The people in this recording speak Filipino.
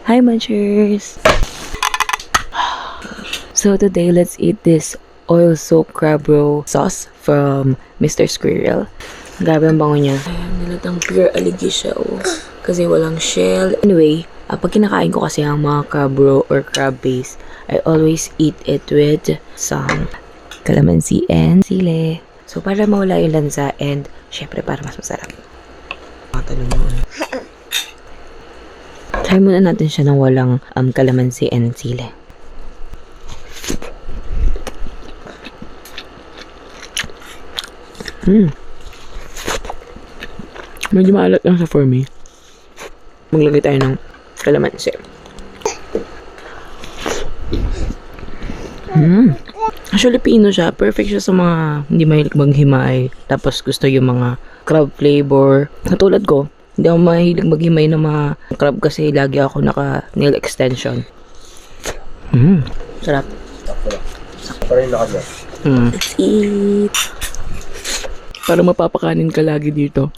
Hi, munchers! So today, let's eat this oil-soaked crab roe sauce from Mr. Squirrel. Grabe ang bango niya. Ayan, nilatang pure aligi siya, oh. Kasi walang shell. Anyway, pag kinakain ko kasi ang mga crab roe or crab base, I always eat it with some calamansi and sile. So, para mawala yung lansa and, syempre, para mas masarap. Try muna natin siya ng walang calamansi and sile. Medyo maalat lang siya for me. Maglagay tayo ng kalamansi. Actually, Pino siya. Perfect siya sa mga hindi mahilig maghimay. Tapos gusto yung mga crab flavor. Katulad ko, hindi ako mahilig maghimay ng mga crab kasi lagi ako naka-nail extension. Sarap. Let's eat. Para mapapakanin ka lagi dito.